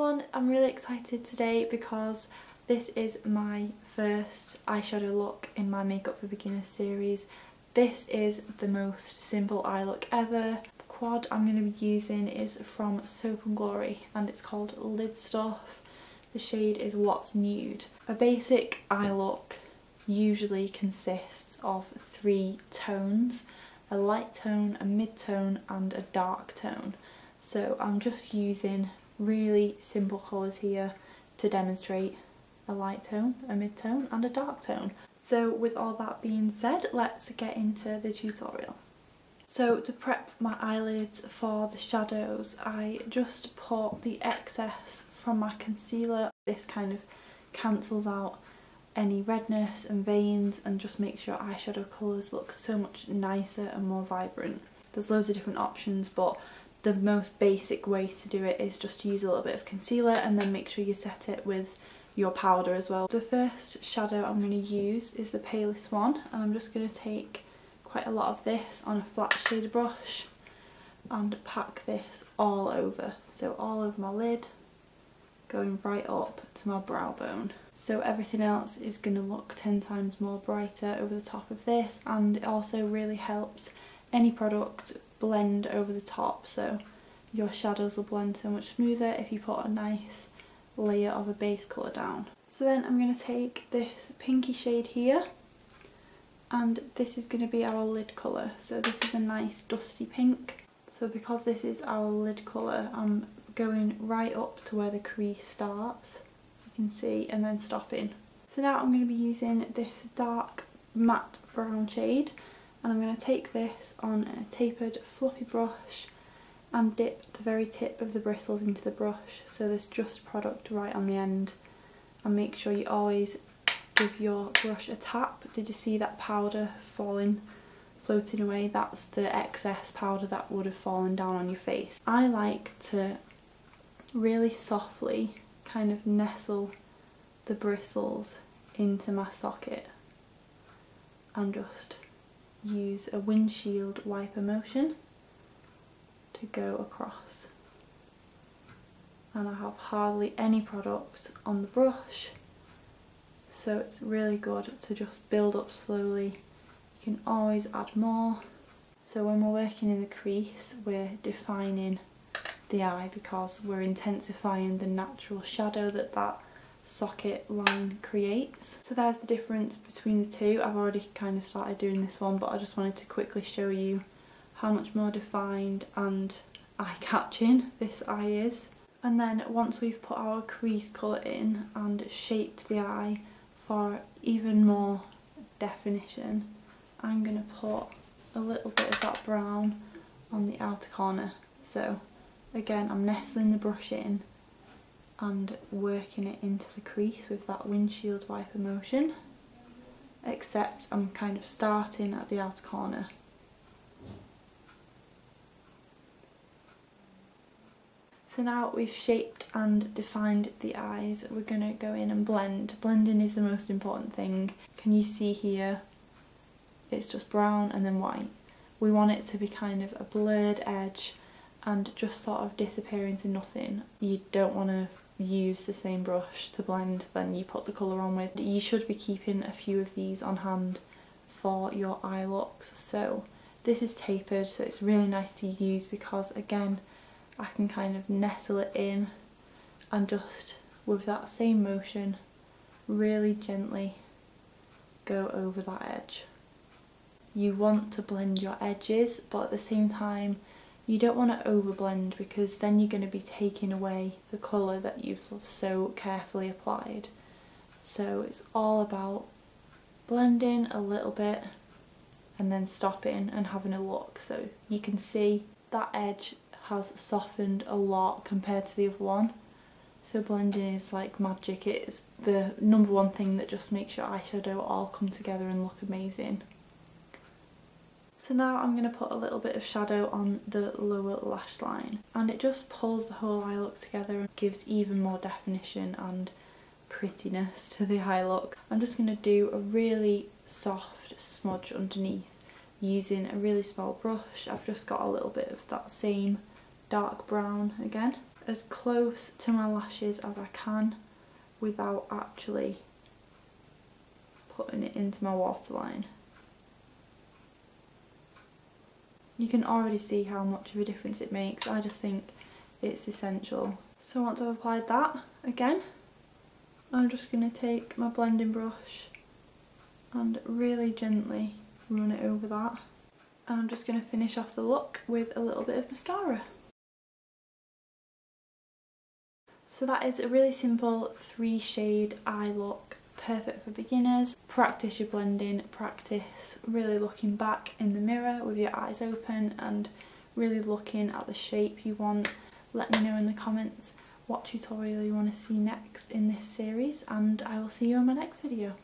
everyone, I'm really excited today because this is my first eyeshadow look in my Makeup for Beginners series. This is the most simple eye look ever. The quad I'm going to be using is from Soap & Glory and it's called Lid Stuff. The shade is What's Nude. A basic eye look usually consists of 3 tones, a light tone, a mid-tone and a dark tone. So I'm just using really simple colours here to demonstrate a light tone, a mid-tone and a dark tone. So with all that being said, let's get into the tutorial. So to prep my eyelids for the shadows, I just put the excess from my concealer. This kind of cancels out any redness and veins and just makes your eyeshadow colours look so much nicer and more vibrant. There's loads of different options, but the most basic way to do it is just to use a little bit of concealer and then make sure you set it with your powder as well. The first shadow I'm going to use is the palest one, and I'm just going to take quite a lot of this on a flat shader brush and pack this all over. So all over my lid, going right up to my brow bone. So everything else is going to look 10 times more brighter over the top of this, and it also really helps any product blend over the top, so your shadows will blend so much smoother if you put a nice layer of a base colour down. So then I'm going to take this pinky shade here, and this is going to be our lid colour. So this is a nice dusty pink. So because this is our lid colour, I'm going right up to where the crease starts, you can see, and then stopping. So now I'm going to be using this dark matte brown shade, and I'm going to take this on a tapered fluffy brush and dip the very tip of the bristles into the brush so there's just product right on the end, and make sure you always give your brush a tap. Did you see that powder floating away? That's the excess powder that would have fallen down on your face. I like to really softly kind of nestle the bristles into my socket and just use a windshield wiper motion to go across. And I have hardly any product on the brush, so it's really good to just build up slowly. You can always add more. So when we're working in the crease, we're defining the eye because we're intensifying the natural shadow that that socket line creates. So there's the difference between the two. I've already kind of started doing this one, but I just wanted to quickly show you how much more defined and eye-catching this eye is. And then once we've put our crease colour in and shaped the eye for even more definition, I'm going to put a little bit of that brown on the outer corner. So again, I'm nestling the brush in and working it into the crease with that windshield wiper motion, except I'm kind of starting at the outer corner. So now we've shaped and defined the eyes, we're going to go in and blend. Blending is the most important thing. Can you see here? It's just brown and then white. We want it to be kind of a blurred edge and just sort of disappear into nothing. You don't want to use the same brush to blend then you put the colour on with. You should be keeping a few of these on hand for your eye looks. So this is tapered, so it's really nice to use because again I can kind of nestle it in and just with that same motion really gently go over that edge. You want to blend your edges, but at the same time you don't want to overblend because then you're going to be taking away the colour that you've so carefully applied. So it's all about blending a little bit and then stopping and having a look. So you can see that edge has softened a lot compared to the other one. So blending is like magic. It's the number one thing that just makes your eyeshadow all come together and look amazing. So now I'm going to put a little bit of shadow on the lower lash line, and it just pulls the whole eye look together and gives even more definition and prettiness to the eye look. I'm just going to do a really soft smudge underneath using a really small brush. I've just got a little bit of that same dark brown again. as close to my lashes as I can without actually putting it into my waterline. You can already see how much of a difference it makes. I just think it's essential. So once I've applied that, again, I'm just going to take my blending brush and really gently run it over that. And I'm just going to finish off the look with a little bit of mascara. So that is a really simple 3-shade eye look, perfect for beginners. Practice your blending, practice really looking back in the mirror with your eyes open and really looking at the shape you want. Let me know in the comments what tutorial you want to see next in this series, and I will see you in my next video.